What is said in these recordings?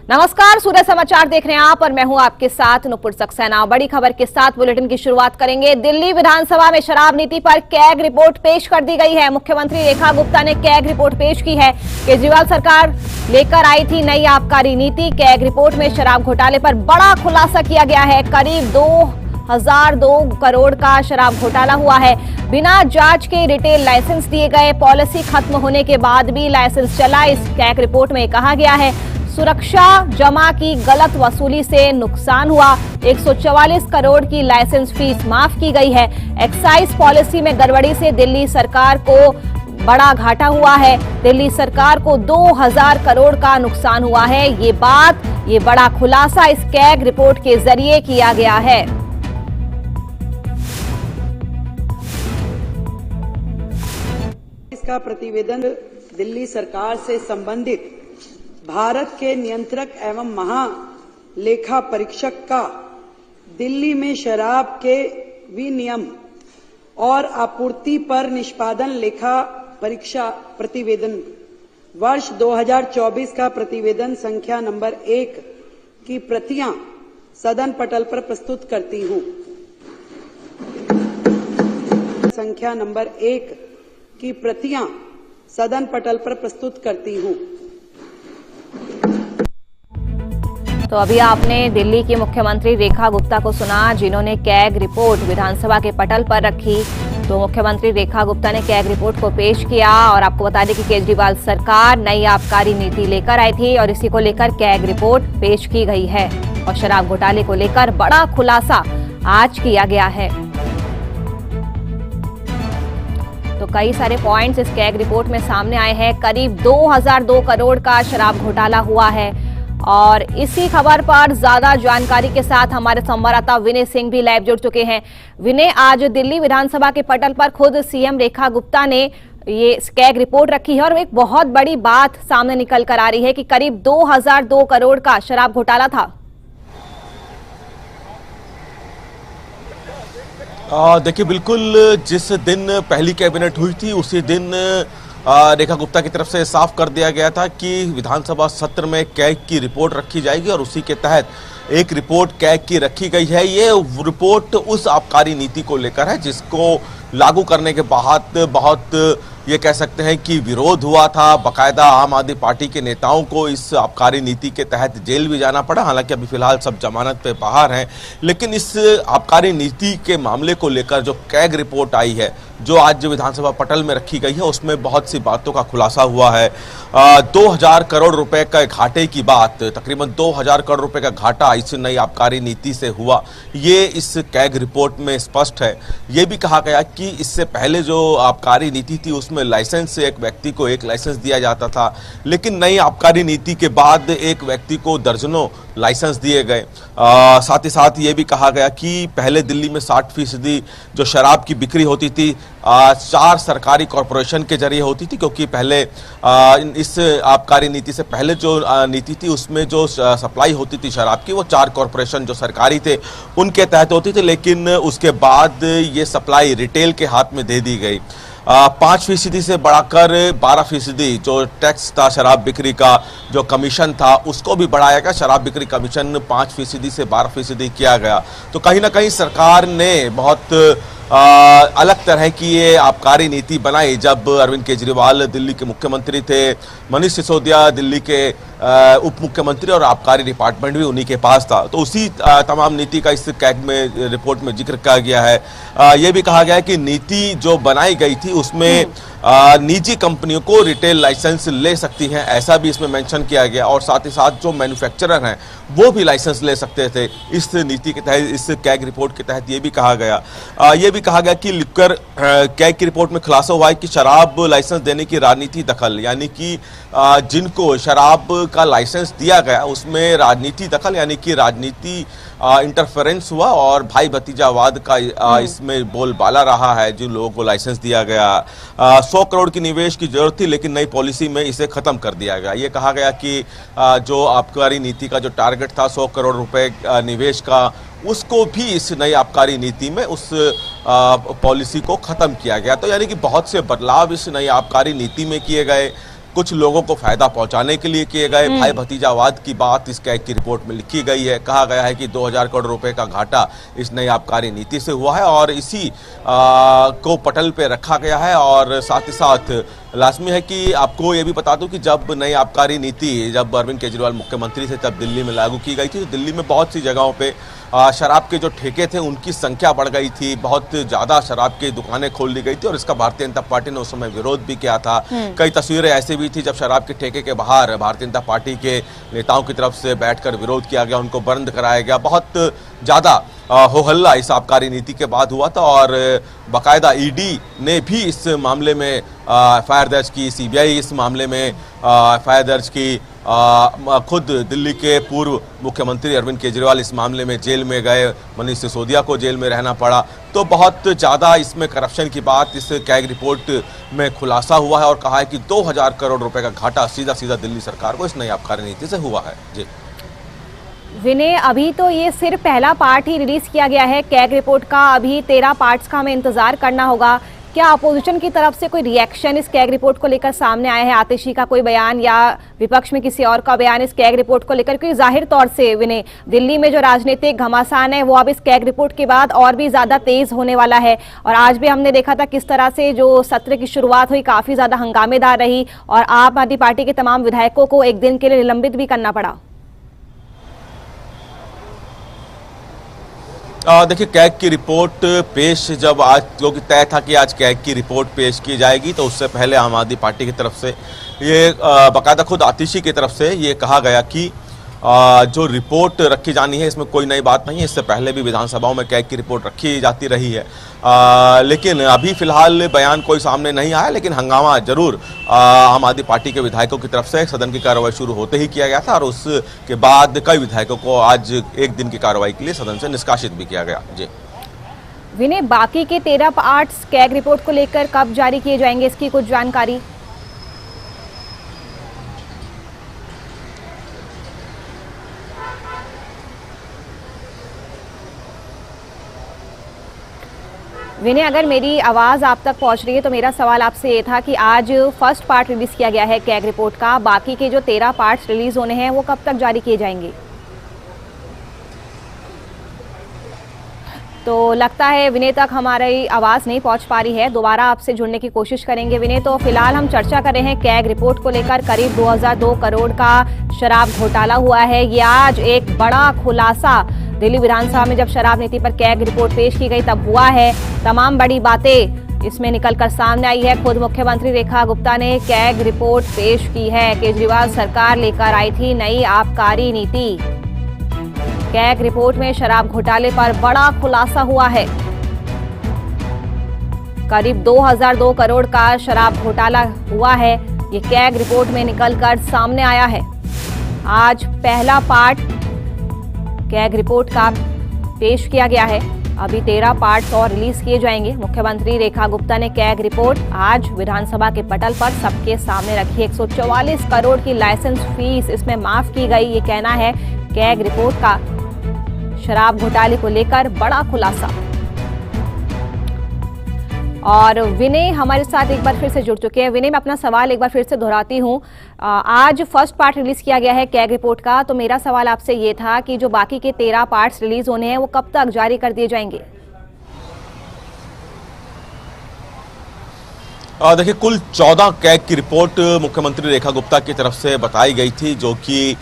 नमस्कार, सूर्य समाचार देख रहे हैं आप और मैं हूं आपके साथ नुपुर सक्सेना। बड़ी खबर के साथ बुलेटिन की शुरुआत करेंगे। दिल्ली विधानसभा में शराब नीति पर कैग रिपोर्ट पेश कर दी गई है। मुख्यमंत्री रेखा गुप्ता ने कैग रिपोर्ट पेश की है। केजरीवाल सरकार लेकर आई थी नई आबकारी नीति। कैग रिपोर्ट में शराब घोटाले पर बड़ा खुलासा किया गया है। करीब 2002 करोड़ का शराब घोटाला हुआ है। बिना जांच के रिटेल लाइसेंस दिए गए। पॉलिसी खत्म होने के बाद भी लाइसेंस चला। इस कैग रिपोर्ट में कहा गया है सुरक्षा जमा की गलत वसूली से नुकसान हुआ। 144 करोड़ की लाइसेंस फीस माफ की गई है। एक्साइज पॉलिसी में गड़बड़ी से दिल्ली सरकार को बड़ा घाटा हुआ है। दिल्ली सरकार को 2000 करोड़ का नुकसान हुआ है। ये बड़ा खुलासा इस कैग रिपोर्ट के जरिए किया गया है। इसका प्रतिवेदन दिल्ली सरकार से संबंधित भारत के नियंत्रक एवं महालेखा परीक्षक का दिल्ली में शराब के विनियम और आपूर्ति पर निष्पादन लेखा परीक्षा प्रतिवेदन वर्ष 2024 का प्रतिवेदन संख्या नंबर 1 की प्रतियां सदन पटल पर प्रस्तुत करती हूं। संख्या नंबर 1 की प्रतियां सदन पटल पर प्रस्तुत करती हूं। तो अभी आपने दिल्ली की मुख्यमंत्री रेखा गुप्ता को सुना, जिन्होंने कैग रिपोर्ट विधानसभा के पटल पर रखी। तो मुख्यमंत्री रेखा गुप्ता ने कैग रिपोर्ट को पेश किया और आपको बता दें कि केजरीवाल सरकार नई आबकारी नीति लेकर आई थी और इसी को लेकर कैग रिपोर्ट पेश की गई है और शराब घोटाले को लेकर बड़ा खुलासा आज किया गया है। तो कई सारे पॉइंट्स इस कैग रिपोर्ट में सामने आए हैं। करीब 2002 करोड़ का शराब घोटाला हुआ है और इसी खबर पर ज्यादा जानकारी के साथ हमारे संवाददाता विनय सिंह भी लाइव जुड़ चुके हैं। विनय, आज दिल्ली विधानसभा के पटल पर खुद सीएम रेखा गुप्ता ने ये कैग रिपोर्ट रखी है और एक बहुत बड़ी बात सामने निकल कर आ रही है कि करीब 2002 करोड़ का शराब घोटाला था। देखिए, बिल्कुल जिस दिन पहली कैबिनेट हुई थी उसी दिन रेखा गुप्ता की तरफ से साफ कर दिया गया था कि विधानसभा सत्र में कैग की रिपोर्ट रखी जाएगी और उसी के तहत एक रिपोर्ट कैग की रखी गई है। ये रिपोर्ट उस आबकारी नीति को लेकर है जिसको लागू करने के बाद बहुत ये कह सकते हैं कि विरोध हुआ था। बाकायदा आम आदमी पार्टी के नेताओं को इस आबकारी नीति के तहत जेल भी जाना पड़ा। हालांकि अभी फिलहाल सब जमानत पे बाहर हैं, लेकिन इस आबकारी नीति के मामले को लेकर जो कैग रिपोर्ट आई है, जो आज विधानसभा पटल में रखी गई है, उसमें बहुत सी बातों का खुलासा हुआ है। 2000 करोड़ रुपए का घाटे की बात, तकरीबन 2000 करोड़ रुपए का घाटा इस नई आबकारी नीति से हुआ, ये इस कैग रिपोर्ट में स्पष्ट है। ये भी कहा गया कि इससे पहले जो आबकारी नीति थी उसमें लाइसेंस से एक व्यक्ति को एक लाइसेंस दिया जाता था, लेकिन नई आबकारी नीति के बाद एक व्यक्ति को दर्जनों लाइसेंस दिए गए। साथ ही साथ ये भी कहा गया कि पहले दिल्ली में 60% जो शराब की बिक्री होती थी 4 सरकारी कॉरपोरेशन के जरिए होती थी, क्योंकि पहले इस आबकारी नीति से पहले जो नीति थी उसमें जो सप्लाई होती थी शराब की वो 4 कॉरपोरेशन जो सरकारी थे उनके तहत होती थी, लेकिन उसके बाद ये सप्लाई रिटेल के हाथ में दे दी गई। 5% से बढ़ाकर 12% जो टैक्स था शराब बिक्री का, जो कमीशन था उसको भी बढ़ाया गया। शराब बिक्री कमीशन 5% से 12% किया गया। तो कहीं ना कहीं सरकार ने बहुत अलग तरह की ये आबकारी नीति बनाई। जब अरविंद केजरीवाल दिल्ली के मुख्यमंत्री थे, मनीष सिसोदिया दिल्ली के उप मुख्यमंत्री और आबकारी डिपार्टमेंट भी उन्हीं के पास था, तो उसी तमाम नीति का इस कैग में रिपोर्ट में जिक्र किया गया है। ये भी कहा गया है कि नीति जो बनाई गई थी उसमें निजी कंपनियों को रिटेल लाइसेंस ले सकती हैं, ऐसा भी इसमें मेंशन किया गया। और साथ ही साथ जो मैन्युफैक्चरर हैं वो भी लाइसेंस ले सकते थे इस नीति के तहत। इस कैग रिपोर्ट के तहत ये भी कहा गया ये भी कहा गया कि लिकर कैग की रिपोर्ट में खुलासा हुआ है कि शराब लाइसेंस देने की राजनीति दखल, यानी कि जिनको शराब का लाइसेंस दिया गया उसमें राजनीति दखल, यानी कि राजनीति इंटरफेरेंस हुआ और भाई भतीजावाद का इसमें बोलबाला रहा है। जिन लोगों को लाइसेंस दिया गया 100 करोड़ की निवेश की जरूरत थी, लेकिन नई पॉलिसी में इसे खत्म कर दिया गया। ये कहा गया कि जो आबकारी नीति का जो टारगेट था 100 करोड़ रुपए निवेश का, उसको भी इस नई आबकारी नीति में उस पॉलिसी को खत्म किया गया। तो यानी कि बहुत से बदलाव इस नई आबकारी नीति में किए गए। कुछ लोगों को फायदा पहुंचाने के लिए किए गए भाई भतीजावाद की बात इस कैग की रिपोर्ट में लिखी गई है। कहा गया है कि 2000 करोड़ रुपए का घाटा इस नई आबकारी नीति से हुआ है और इसी को पटल पे रखा गया है। और साथ ही साथ लाजमी है कि आपको ये भी बता दूं कि जब नई आबकारी नीति जब अरविंद केजरीवाल मुख्यमंत्री थे तब दिल्ली में लागू की गई थी, तो दिल्ली में बहुत सी जगहों पे शराब के जो ठेके थे उनकी संख्या बढ़ गई थी, बहुत ज़्यादा शराब की दुकानें खोल दी गई थी और इसका भारतीय जनता पार्टी ने उस समय विरोध भी किया था। कई तस्वीरें ऐसी भी थी जब शराब के ठेके के बाहर भारतीय जनता पार्टी के नेताओं की तरफ से बैठकर विरोध किया गया, उनको बंद कराया गया। बहुत ज़्यादा हो हल्ला इस आबकारी नीति के बाद हुआ था और बाकायदा ईडी ने भी इस मामले में एफआईआर दर्ज की, सीबीआई इस मामले में एफआईआर दर्ज की। खुद दिल्ली के पूर्व मुख्यमंत्री अरविंद केजरीवाल इस मामले में जेल में गए, मनीष सिसोदिया को जेल में रहना पड़ा। तो बहुत ज़्यादा इसमें करप्शन की बात इस कैग रिपोर्ट में खुलासा हुआ है और कहा है कि 2000 करोड़ रुपए का घाटा सीधा सीधा दिल्ली सरकार को इस नई आबकारी नीति से हुआ है। जी विनय, अभी तो ये सिर्फ पहला पार्ट ही रिलीज किया गया है कैग रिपोर्ट का, अभी 13 पार्ट्स का हमें इंतजार करना होगा। क्या अपोजिशन की तरफ से कोई रिएक्शन इस कैग रिपोर्ट को लेकर सामने आया है? आतिशी का कोई बयान या विपक्ष में किसी और का बयान इस कैग रिपोर्ट को लेकर? क्योंकि जाहिर तौर से विनय, दिल्ली में जो राजनीतिक घमासान है वो अब इस कैग रिपोर्ट के बाद और भी ज्यादा तेज होने वाला है। और आज भी हमने देखा था किस तरह से जो सत्र की शुरुआत हुई काफी ज्यादा हंगामेदार रही और आम आदमी पार्टी के तमाम विधायकों को एक दिन के लिए निलंबित भी करना पड़ा। देखिए, कैग की रिपोर्ट पेश जब आज जो कि तय था कि आज कैग की रिपोर्ट पेश की जाएगी, तो उससे पहले आम आदमी पार्टी की तरफ से ये बाकायदा खुद आतिशी की तरफ से ये कहा गया कि जो रिपोर्ट रखी जानी है इसमें कोई नई बात नहीं है। इससे पहले भी विधानसभाओं में कैग की रिपोर्ट रखी जाती रही है, लेकिन अभी फिलहाल बयान कोई सामने नहीं आया। लेकिन हंगामा जरूर आम आदमी पार्टी के विधायकों की तरफ से सदन की कार्रवाई शुरू होते ही किया गया था और उसके बाद कई विधायकों को आज एक दिन की कार्रवाई के लिए सदन से निष्कासित भी किया गया। जी विनय, बाकी के 13 पार्ट्स कैग रिपोर्ट को लेकर कब जारी किए जाएंगे, इसकी कुछ जानकारी? विनय, अगर मेरी आवाज आप तक पहुंच रही है तो मेरा सवाल आपसे ये था कि आज फर्स्ट पार्ट रिलीज किया गया है कैग रिपोर्ट का, बाकी के जो 13 पार्ट्स रिलीज होने हैं वो कब तक जारी किए जाएंगे? तो लगता है विनय तक हमारी आवाज नहीं पहुंच पा रही है, दोबारा आपसे जुड़ने की कोशिश करेंगे विनय। तो फिलहाल हम चर्चा कर रहे हैं कैग रिपोर्ट को लेकर। करीब 2002 करोड़ का शराब घोटाला हुआ है। ये आज एक बड़ा खुलासा दिल्ली विधानसभा में जब शराब नीति पर कैग रिपोर्ट पेश की गई तब हुआ है। तमाम बड़ी बातें इसमें निकलकर सामने आई है। खुद मुख्यमंत्री रेखा गुप्ता ने कैग रिपोर्ट पेश की है। केजरीवाल सरकार लेकर आई थी नई आबकारी नीति। कैग रिपोर्ट में शराब घोटाले पर बड़ा खुलासा हुआ है। करीब 2002 करोड़ का शराब घोटाला हुआ है, ये कैग रिपोर्ट में निकलकर सामने आया है। आज पहला पार्ट कैग रिपोर्ट का पेश किया गया है। अभी 13 पार्ट्स और रिलीज किए जाएंगे। मुख्यमंत्री रेखा गुप्ता ने कैग रिपोर्ट आज विधानसभा के पटल पर सबके सामने रखी। 144 करोड़ की लाइसेंस फीस इसमें माफ की गई, ये कहना है कैग रिपोर्ट का। शराब घोटाले को लेकर बड़ा खुलासा। और विनय हमारे साथ एक बार फिर से जुड़ चुके हैं। विनय, मैं अपना सवाल एक बार फिर से दोहराती हूँ। आज फर्स्ट पार्ट रिलीज किया गया है कैग रिपोर्ट का, तो मेरा सवाल आपसे ये था कि जो बाकी के 13 पार्ट्स रिलीज होने हैं वो कब तक जारी कर दिए जाएंगे? देखिए, कुल 14 कैग की रिपोर्ट मुख्यमंत्री रेखा गुप्ता की तरफ से बताई गई थी, जो कि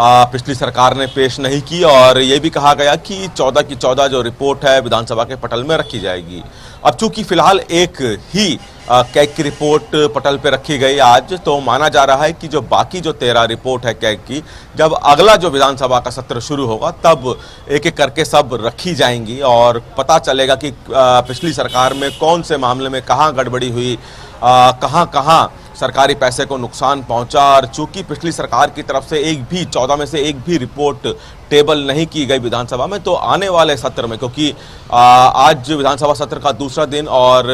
पिछली सरकार ने पेश नहीं की। और ये भी कहा गया कि 14 की 14 जो रिपोर्ट है विधानसभा के पटल में रखी जाएगी। अब चूंकि फिलहाल एक ही कैग की रिपोर्ट पटल पे रखी गई आज, तो माना जा रहा है कि जो बाकी जो 13 रिपोर्ट है कैग की, जब अगला जो विधानसभा का सत्र शुरू होगा तब एक एक करके सब रखी जाएंगी और पता चलेगा कि पिछली सरकार में कौन से मामले में कहाँ गड़बड़ी हुई, कहाँ सरकारी पैसे को नुकसान पहुंचा। और चूंकि पिछली सरकार की तरफ से 14 में से एक भी रिपोर्ट टेबल नहीं की गई विधानसभा में, तो आने वाले सत्र में, क्योंकि आज विधानसभा सत्र का दूसरा दिन और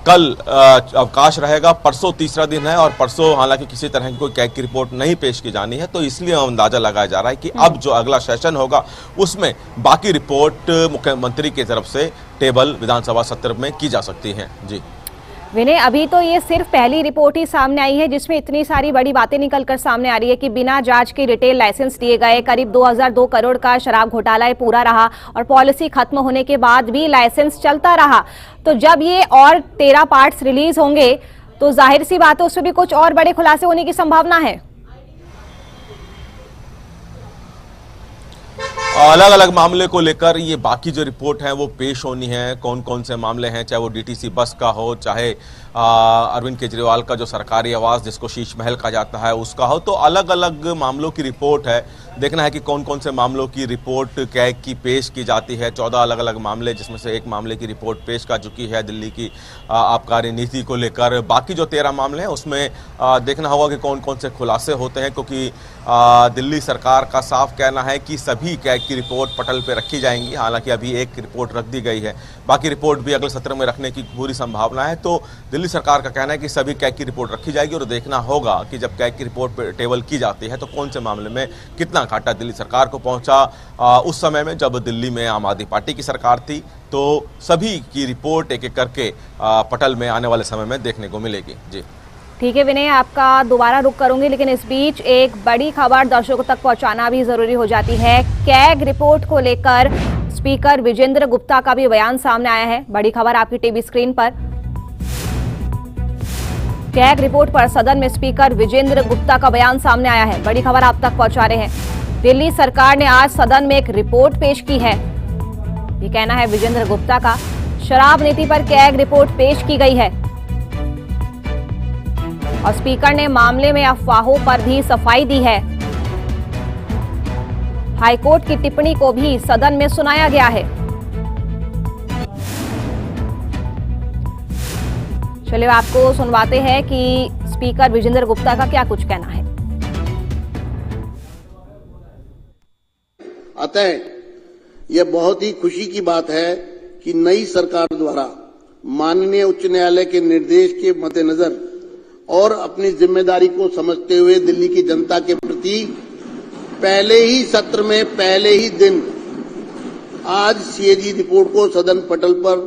कल अवकाश रहेगा, परसों तीसरा दिन है और परसों हालांकि किसी तरह की कोई कैग की रिपोर्ट नहीं पेश की जानी है, तो इसलिए अंदाजा लगाया जा रहा है कि अब जो अगला सेशन होगा उसमें बाकी रिपोर्ट मुख्यमंत्री की तरफ से टेबल विधानसभा सत्र में की जा सकती है। जी विनय, अभी तो ये सिर्फ पहली रिपोर्ट ही सामने आई है जिसमें इतनी सारी बड़ी बातें निकलकर सामने आ रही है कि बिना जांच के रिटेल लाइसेंस दिए गए, करीब 2002 करोड़ का शराब घोटाला पूरा रहा और पॉलिसी खत्म होने के बाद भी लाइसेंस चलता रहा। तो जब ये और 13 पार्ट्स रिलीज होंगे तो जाहिर सी बात है उसमें भी कुछ और बड़े खुलासे होने की संभावना है। अलग अलग मामले को लेकर ये बाकी जो रिपोर्ट है वो पेश होनी है। कौन कौन से मामले हैं, चाहे वो डीटीसी बस का हो, चाहे अरविंद केजरीवाल का जो सरकारी आवास जिसको शीश महल कहा जाता है उसका हो, तो अलग अलग मामलों की रिपोर्ट है। देखना है कि कौन कौन से मामलों की रिपोर्ट कैग की पेश की जाती है। 14 अलग अलग मामले, जिसमें से एक मामले की रिपोर्ट पेश कर चुकी है दिल्ली की आबकारी नीति को लेकर। बाकी जो 13 मामले हैं उसमें देखना होगा कि कौन कौन से खुलासे होते हैं, क्योंकि दिल्ली सरकार का साफ कहना है कि सभी कैग की रिपोर्ट पटल पर रखी जाएंगी। हालांकि अभी एक रिपोर्ट रख दी गई है, बाकी रिपोर्ट भी अगले सत्र में रखने की पूरी संभावना है। तो दिल्ली सरकार का कहना है कि सभी कैग की रिपोर्ट रखी जाएगी और देखना होगा कि जब कैग की रिपोर्ट टेबल की जाती है तो कौन से मामले में कितना घाटा दिल्ली सरकार को पहुंचा। उस समय में जब दिल्ली में आम आदमी पार्टी की सरकार थी तो सभी की रिपोर्ट एक एक करके पटल में आने वाले समय में देखने को मिलेगी। जी ठीक है विनय, आपका दोबारा रुख करूंगी, लेकिन इस बीच एक बड़ी खबर दर्शकों तक पहुंचाना भी जरूरी हो जाती है। कैग रिपोर्ट को लेकर स्पीकर विजेंद्र गुप्ता का भी बयान सामने आया है। बड़ी खबर आपकी टीवी स्क्रीन पर। कैग रिपोर्ट पर सदन में स्पीकर विजेंद्र गुप्ता का बयान सामने आया है। बड़ी खबर आप तक पहुंचा रहे हैं। दिल्ली सरकार ने आज सदन में एक रिपोर्ट पेश की है, ये कहना है विजेंद्र गुप्ता का। शराब नीति पर कैग रिपोर्ट पेश की गई है और स्पीकर ने मामले में अफवाहों पर भी सफाई दी है। हाईकोर्ट की टिप्पणी को भी सदन में सुनाया गया है। चलिए आपको सुनवाते हैं कि स्पीकर विजेंद्र गुप्ता का क्या कुछ कहना है। अतः यह बहुत ही खुशी की बात है कि नई सरकार द्वारा माननीय उच्च न्यायालय के निर्देश के मद्देनजर और अपनी जिम्मेदारी को समझते हुए दिल्ली की जनता के प्रति पहले ही सत्र में पहले ही दिन आज सीएजी रिपोर्ट को सदन पटल पर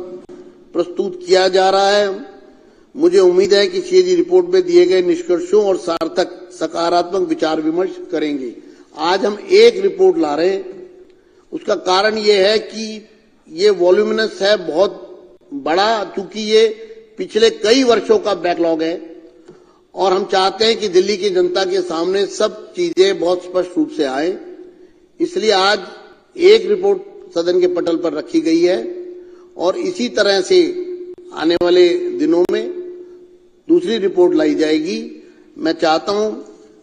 प्रस्तुत किया जा रहा है। मुझे उम्मीद है कि सीएजी रिपोर्ट में दिए गए निष्कर्षों और सार्थक सकारात्मक विचार विमर्श करेंगे। आज हम एक रिपोर्ट ला रहे हैं, उसका कारण ये है कि ये वॉल्यूमिनस है, बहुत बड़ा, चूंकि ये पिछले कई वर्षों का बैकलॉग है और हम चाहते हैं कि दिल्ली की जनता के सामने सब चीजें बहुत स्पष्ट रूप से आए। इसलिए आज एक रिपोर्ट सदन के पटल पर रखी गई है और इसी तरह से आने वाले दिनों में दूसरी रिपोर्ट लाई जाएगी। मैं चाहता हूं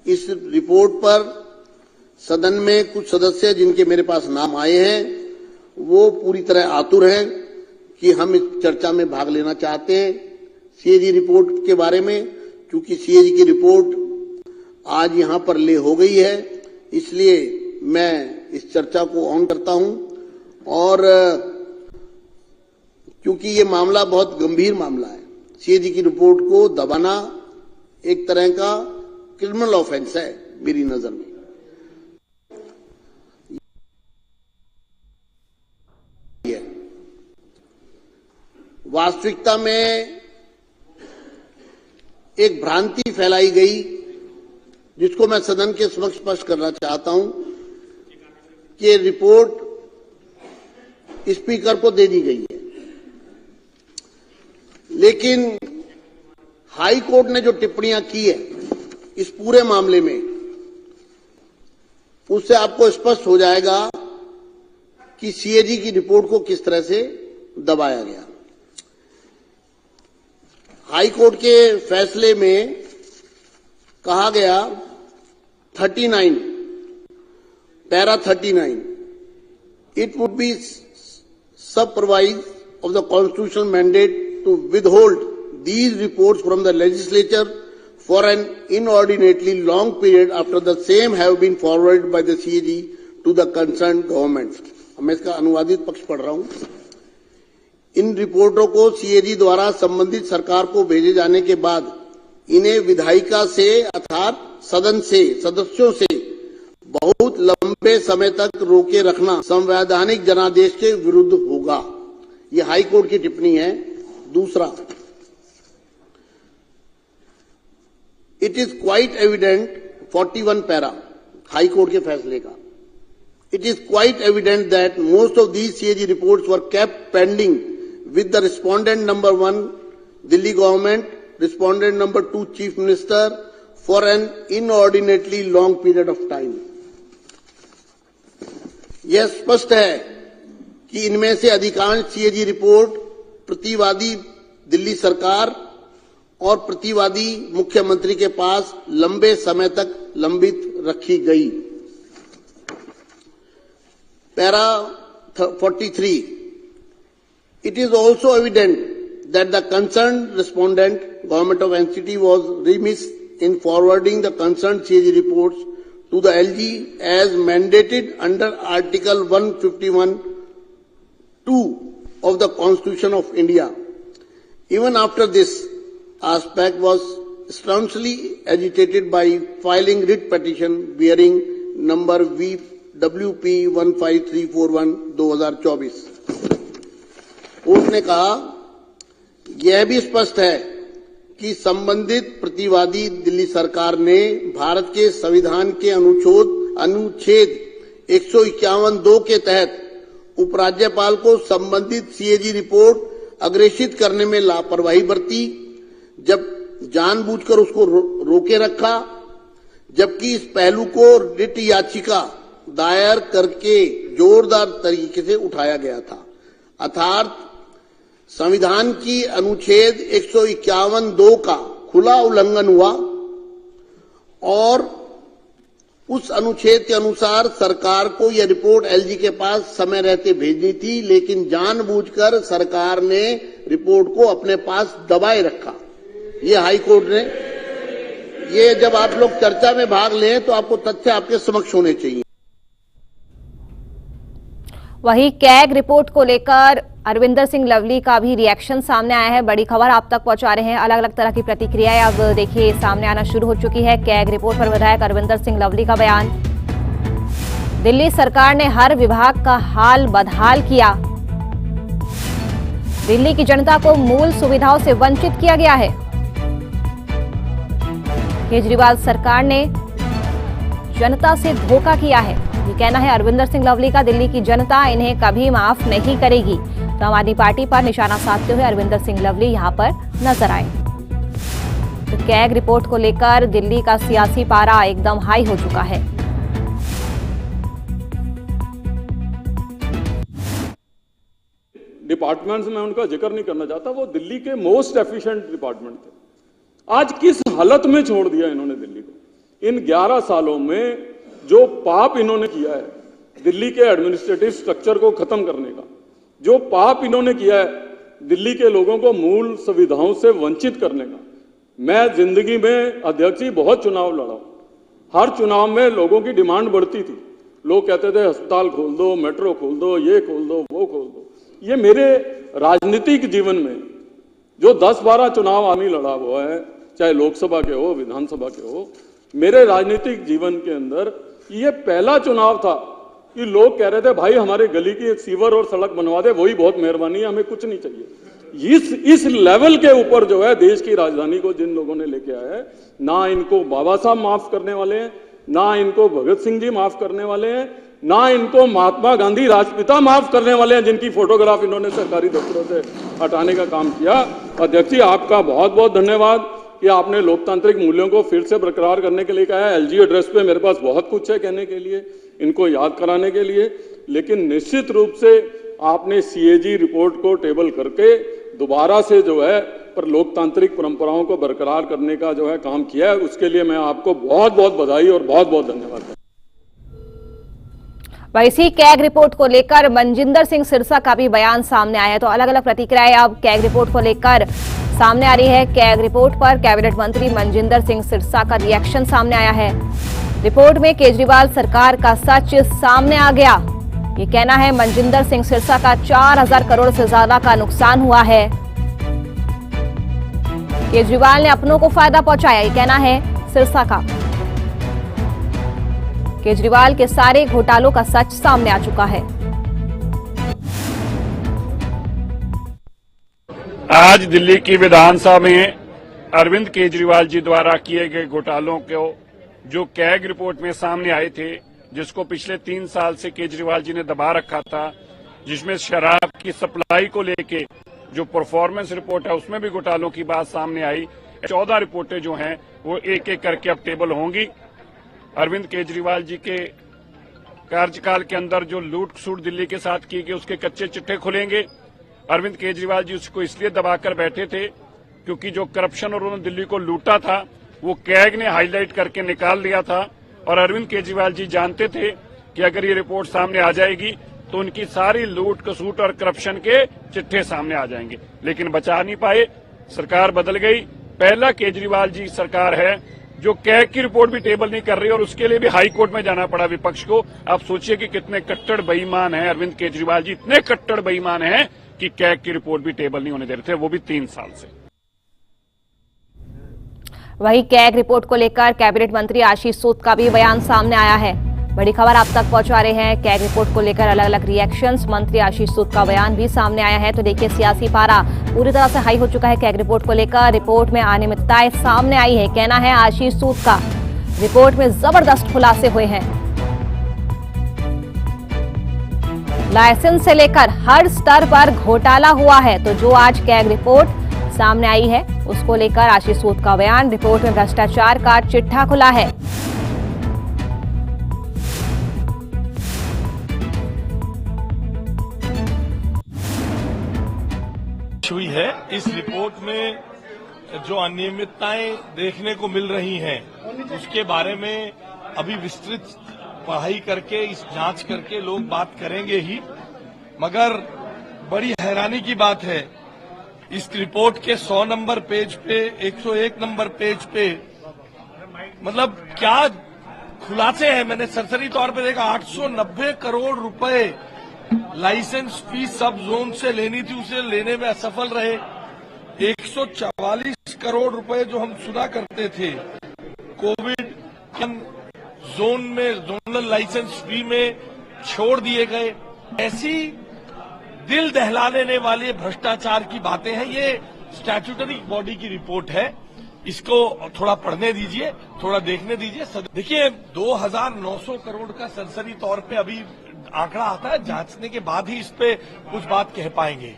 इस रिपोर्ट पर सदन में कुछ सदस्य जिनके मेरे पास नाम आए हैं वो पूरी तरह आतुर हैं कि हम इस चर्चा में भाग लेना चाहते हैं सीएजी रिपोर्ट के बारे में। क्योंकि सीएजी की रिपोर्ट आज यहां पर ले हो गई है, इसलिए मैं इस चर्चा को ऑन करता हूं। और क्योंकि ये मामला बहुत गंभीर मामला है, सीएजी की रिपोर्ट को दबाना एक तरह का क्रिमिनल ऑफेंस है मेरी नजर में। वास्तविकता में एक भ्रांति फैलाई गई जिसको मैं सदन के समक्ष स्पष्ट करना चाहता हूं कि रिपोर्ट स्पीकर को दे दी गई है, लेकिन हाई कोर्ट ने जो टिप्पणियां की है इस पूरे मामले में, उससे आपको स्पष्ट हो जाएगा कि सीएजी की रिपोर्ट को किस तरह से दबाया गया। हाई कोर्ट के फैसले में कहा गया 39 para 39 it would be supervised of the constitutional mandate to withhold these reports from the legislature for an inordinately long period after the same have been forwarded by the CAG to the concerned government। मैं इसका अनुवादित पक्ष पढ़ रहा हूं। इन रिपोर्टों को CAG द्वारा संबंधित सरकार को भेजे जाने के बाद इन्हें विधायिका से अर्थात सदन से सदस्यों से बहुत लंबे समय तक रोके रखना संवैधानिक जनादेश के विरुद्ध होगा। यह हाई कोर्ट की टिप्पणी है। दूसरा, it is quite evident 41 para high court के फैसले का. It is quite evident that most of these CAG reports were kept pending with the respondent number 1, Delhi government, respondent number 2, Chief Minister, for an inordinately long period of time. यह स्पष्ट है कि इनमें से अधिकांश CAG रिपोर्ट प्रतिवादी दिल्ली सरकार और प्रतिवादी मुख्यमंत्री के पास लंबे समय तक लंबित रखी गई. Para 43. It is also evident that the concerned respondent, Government of NCT, was remiss in forwarding the concerned CAG reports to the LG as mandated under Article 151(2) of the Constitution of India. Even after this aspect was staunchly agitated by filing writ petition bearing number WP 15341/2024. Court ने कहा यह भी स्पष्ट है कि संबंधित प्रतिवादी दिल्ली सरकार ने भारत के संविधान के अनुच्छेद 151(2) के तहत उपराज्यपाल को संबंधित CAG रिपोर्ट अग्रेषित करने में लापरवाही बरती, जब जानबूझकर उसको रोके रखा, जबकि इस पहलू को रिट याचिका दायर करके जोरदार तरीके से उठाया गया था. अर्थात संविधान की अनुच्छेद 151(2) का खुला उल्लंघन हुआ और उस अनुच्छेद के अनुसार सरकार को यह रिपोर्ट एलजी के पास समय रहते भेजनी थी, लेकिन जानबूझकर सरकार ने रिपोर्ट को अपने पास दबाए रखा. ये हाई कोर्ट ने, ये जब आप लोग चर्चा में भाग लें तो आपको तथ्य आपके समक्ष होने चाहिए. वहीं कैग रिपोर्ट को लेकर अरविंदर सिंह लवली का भी रिएक्शन सामने आया है. बड़ी खबर आप तक पहुंचा रहे हैं. अलग अलग तरह की प्रतिक्रियाएं अब देखिए सामने आना शुरू हो चुकी है. कैग रिपोर्ट पर विधायक अरविंदर सिंह लवली का बयान. दिल्ली सरकार ने हर विभाग का हाल बदहाल किया. दिल्ली की जनता को मूल सुविधाओं से वंचित किया गया है. केजरीवाल सरकार ने जनता से धोखा किया है, ये कहना है अरविंदर सिंह लवली का. दिल्ली की जनता इन्हें कभी माफ नहीं करेगी. तो आम आदमी पार्टी पर निशाना साधते हुए अरविंदर सिंह लवली यहां पर नजर आए. तो कैग रिपोर्ट को लेकर दिल्ली का सियासी पारा एकदम हाई हो चुका है. डिपार्टमेंट्स में उनका जिक्र नहीं करना चाहता, वो दिल्ली के मोस्ट एफिशिएंट डिपार्टमेंट थे. आज किस हालत में छोड़ दिया इन्होंने दिल्ली को. इन 11 सालों में जो पाप इन्होंने किया है दिल्ली के एडमिनिस्ट्रेटिव स्ट्रक्चर को खत्म करने का, जो पाप इन्होंने किया है दिल्ली के लोगों को मूल सुविधाओं से वंचित करने का. मैं जिंदगी में अध्यक्ष जी बहुत चुनाव लड़ा. हर चुनाव में लोगों की डिमांड बढ़ती थी. लोग कहते थे अस्पताल खोल दो, मेट्रो खोल दो, ये खोल दो, वो खोल दो. ये मेरे राजनीतिक जीवन में जो 10-12 चुनाव आदमी लड़ा हुआ है, चाहे लोकसभा के हो, विधानसभा के हो, मेरे राजनीतिक जीवन के अंदर ये पहला चुनाव था कि लोग कह रहे थे भाई हमारे गली की एक सीवर और सड़क बनवा दे, वही बहुत मेहरबानी है, हमें कुछ नहीं चाहिए. इस लेवल के ऊपर जो है देश की राजधानी को जिन लोगों ने लेके आया है, ना इनको बाबा साहब माफ करने वाले हैं, ना इनको भगत सिंह जी माफ करने वाले हैं, ना इनको महात्मा गांधी राष्ट्रपिता माफ करने वाले हैं, जिनकी फोटोग्राफ इन्होंने सरकारी दफ्तरों से हटाने का काम किया. अध्यक्ष जी आपका बहुत बहुत धन्यवाद कि आपने लोकतांत्रिक मूल्यों को फिर से बरकरार करने के लिए कहा है. एलजी एड्रेस पे मेरे पास बहुत कुछ है कहने के लिए, इनको याद कराने के लिए, लेकिन निश्चित रूप से आपने सीएजी रिपोर्ट को टेबल करके दोबारा से जो है पर लोकतांत्रिक परंपराओं को बरकरार करने का जो है काम किया है. उसके लिए मैं आपको बहुत बहुत बधाई और बहुत बहुत धन्यवाद करता हूं. वैसी कैग रिपोर्ट को लेकर मनजिंदर सिंह सिरसा का भी बयान सामने आया है. तो अलग अलग प्रतिक्रियाएं अब कैग रिपोर्ट को लेकर सामने आ रही है. कैग रिपोर्ट पर कैबिनेट मंत्री मनजिंदर सिंह सिरसा का रिएक्शन सामने आया है. रिपोर्ट में केजरीवाल सरकार का सच सामने आ गया, ये कहना है मनजिंदर सिंह सिरसा का. 4000 करोड़ से ज्यादा का नुकसान हुआ है. केजरीवाल ने अपनों को फायदा पहुंचाया, ये कहना है सिरसा का. केजरीवाल के सारे घोटालों का सच सामने आ चुका है. आज दिल्ली की विधानसभा में अरविंद केजरीवाल जी द्वारा किए गए घोटालों को जो कैग रिपोर्ट में सामने आए थे, जिसको पिछले 3 साल से केजरीवाल जी ने दबा रखा था, जिसमें शराब की सप्लाई को लेके जो परफॉर्मेंस रिपोर्ट है उसमें भी घोटालों की बात सामने आई। 14 रिपोर्टें जो हैं वो एक एक करके अब टेबल होंगी। अरविंद केजरीवाल जी के कार्यकाल के अंदर जो लूट सूट दिल्ली के साथ की गई उसके कच्चे चिट्ठे खुलेंगे। अरविंद केजरीवाल जी उसको इसलिए दबाकर बैठे थे क्योंकि जो करप्शन और उन्होंने दिल्ली को लूटा था वो कैग ने हाईलाइट करके निकाल लिया था, और अरविंद केजरीवाल जी जानते थे कि अगर ये रिपोर्ट सामने आ जाएगी तो उनकी सारी लूट कसूट और करप्शन के चिट्ठे सामने आ जाएंगे, लेकिन बचा नहीं पाए। सरकार बदल गई। पहला केजरीवाल जी सरकार है जो कैग की रिपोर्ट भी टेबल नहीं कर रही, और उसके लिए भी हाई कोर्ट में जाना पड़ा विपक्ष को। आप सोचिए कि कितने कट्टर बेईमान हैं अरविंद केजरीवाल जी, इतने कट्टर बेईमान हैं कि कैग की रिपोर्ट भी टेबल नहीं होने दे रहे थे, वो भी 3 साल से। वहीं कैग रिपोर्ट को लेकर कैबिनेट मंत्री आशीष सूद का भी बयान सामने आया है। बड़ी खबर आप तक पहुंचा रहे हैं। कैग रिपोर्ट को लेकर अलग अलग रिएक्शंस, मंत्री आशीष सूद का बयान भी सामने आया है। तो देखिए, सियासी पारा पूरी तरह से हाई हो चुका है कैग रिपोर्ट को लेकर। रिपोर्ट में अनियमितताएं सामने आई है, कहना है आशीष सूद का। रिपोर्ट में जबरदस्त खुलासे हुए हैं। लाइसेंस से लेकर हर स्तर पर घोटाला हुआ है। तो जो आज कैग रिपोर्ट सामने आई है उसको लेकर आशीष सूद का बयान। रिपोर्ट में भ्रष्टाचार का चिट्ठा खुला है। हुई है इस रिपोर्ट में जो अनियमितताएं देखने को मिल रही हैं उसके बारे में अभी विस्तृत पढ़ाई करके, इस जांच करके लोग बात करेंगे ही। मगर बड़ी हैरानी की बात है, इस रिपोर्ट के 100 नंबर पेज पे, 101 नंबर पेज पे, मतलब क्या खुलासे हैं। मैंने सरसरी तौर पे देखा 890 करोड़ रुपए लाइसेंस फी सब जोन से लेनी थी, उसे लेने में असफल रहे। 144 करोड़ रुपए जो हम सुना करते थे कोविड जोन में, जोनल लाइसेंस फी में छोड़ दिए गए। ऐसी दिल दहला देने वाली भ्रष्टाचार की बातें हैं। ये स्टैट्यूटरी बॉडी की रिपोर्ट है, इसको थोड़ा पढ़ने दीजिए, थोड़ा देखने दीजिए। देखिए 2900 करोड़ का सरसरी तौर पे अभी आंकड़ा आता है, जांचने के बाद ही इस पे कुछ बात कह पाएंगे।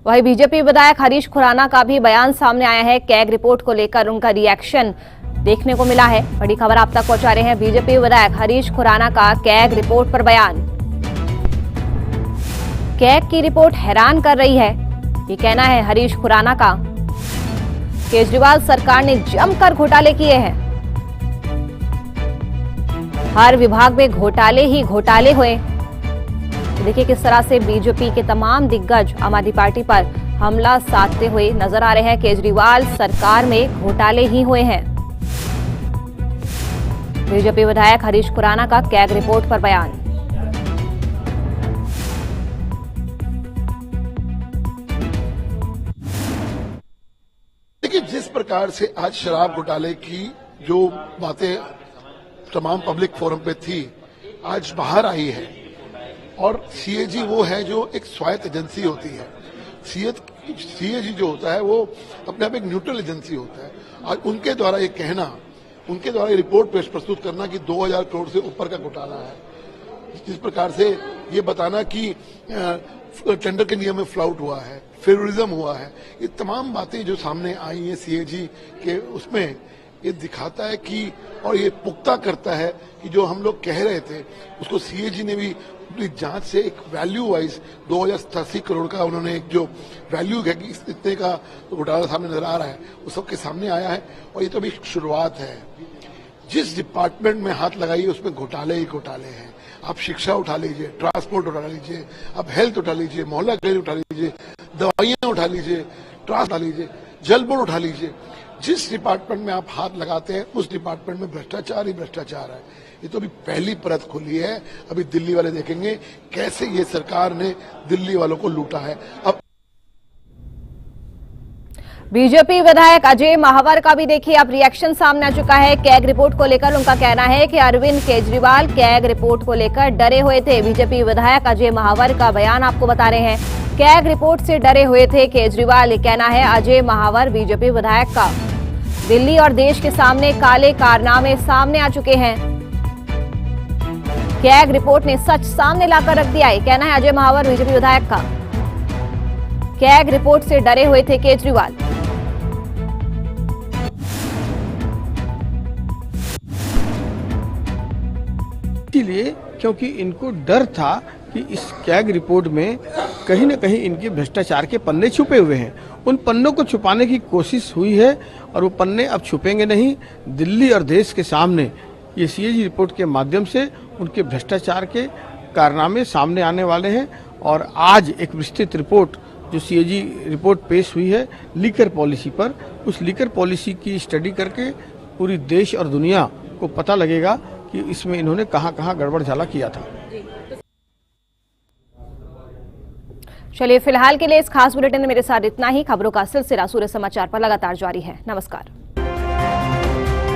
वहीं बीजेपी विधायक हरीश खुराना का भी बयान सामने आया है। कैग रिपोर्ट को लेकर उनका रिएक्शन देखने को मिला है। बड़ी खबर आप तक पहुंचा रहे हैं। बीजेपी विधायक हरीश खुराना का कैग रिपोर्ट पर बयान। कैग की रिपोर्ट हैरान कर रही है, ये कहना है हरीश खुराना का। केजरीवाल सरकार ने जमकर घोटाले किए हैं। हर विभाग में घोटाले ही घोटाले हुए। देखिए किस तरह से बीजेपी के तमाम दिग्गज आम आदमी पार्टी पर हमला साधते हुए नजर आ रहे हैं। केजरीवाल सरकार में घोटाले ही हुए हैं। बीजेपी विधायक हरीश खुराना का कैग रिपोर्ट पर बयान। देखिए, जिस प्रकार से आज शराब घोटाले की जो बातें तमाम पब्लिक फोरम पे थी, आज बाहर आई है। और सीएजी वो है जो एक स्वायत्त एजेंसी होती है। सीएजी जो होता है वो अपने आप एक न्यूट्रल एजेंसी होता है। आज उनके द्वारा ये कहना, उनके द्वारा ये रिपोर्ट पेश प्रस्तुत करना कि 2000 करोड़ से ऊपर का घोटाला है, जिस प्रकार से ये बताना कि टेंडर के नियम में फ्लाउट हुआ है, फेवरिज्म हुआ है, ये तमाम बातें जो सामने आई हैं सीएजी के, उसमें ये दिखाता है कि, और ये पुख्ता करता है कि जो हम लोग कह रहे थे उसको सीएजी ने भी अपनी जांच से एक वैल्यू वाइज 2087 करोड़ का उन्होंने एक जो वैल्यू है कि इतने का तो घोटाला सामने नजर आ रहा है, वो सबके सामने आया है। और ये तो अभी शुरुआत है। जिस डिपार्टमेंट में हाथ लगाइए उसमें घोटाले ही घोटाले हैं। आप शिक्षा उठा लीजिए, ट्रांसपोर्ट उठा लीजिए, आप हेल्थ उठा लीजिए, मोहल्ला क्लिनिक उठा लीजिए, दवाइयां उठा लीजिए, ट्रांस उठा लीजिए, जल बोर्ड उठा लीजिए। जिस डिपार्टमेंट में आप हाथ लगाते हैं उस डिपार्टमेंट में भ्रष्टाचार ही भ्रष्टाचार है। ये तो अभी पहली परत खुली है। अभी दिल्ली वाले देखेंगे कैसे ये सरकार ने दिल्ली वालों को लूटा है। अब बीजेपी विधायक अजय महावर का भी देखिए अब रिएक्शन सामने आ चुका है कैग रिपोर्ट को लेकर। उनका कहना है कि अरविंद केजरीवाल कैग रिपोर्ट को लेकर डरे हुए थे। बीजेपी विधायक अजय महावर का बयान आपको बता रहे हैं। कैग रिपोर्ट से डरे हुए थे केजरीवाल, ये कहना है अजय महावर बीजेपी विधायक का। दिल्ली और देश के सामने काले कारनामे सामने आ चुके हैं। कैग रिपोर्ट ने सच सामने लाकर रख दिया है, कहना है अजय महावर बीजेपी विधायक का। कैग रिपोर्ट से डरे हुए थे केजरीवाल। इसीलिए क्योंकि इनको डर था कि इस कैग रिपोर्ट में कहीं न कहीं इनके भ्रष्टाचार के पन्ने छुपे हुए हैं। उन पन्नों को छुपाने की कोशिश हुई है और वो पन्ने अब छुपेंगे नहीं। दिल्ली और देश के सामने ये सीएजी रिपोर्ट के माध्यम से उनके भ्रष्टाचार के कारनामे सामने आने वाले हैं। और आज एक विस्तृत रिपोर्ट जो सीएजी रिपोर्ट पेश हुई है लीकर पॉलिसी पर, उस लीकर पॉलिसी की स्टडी करके पूरी देश और दुनिया को पता लगेगा कि इसमें इन्होंने कहां गड़बड़ झाला किया था। चलिए फिलहाल के लिए इस खास बुलेटिन में मेरे साथ इतना ही। खबरों का सिलसिला सूर्य समाचार पर लगातार जारी है। नमस्कार।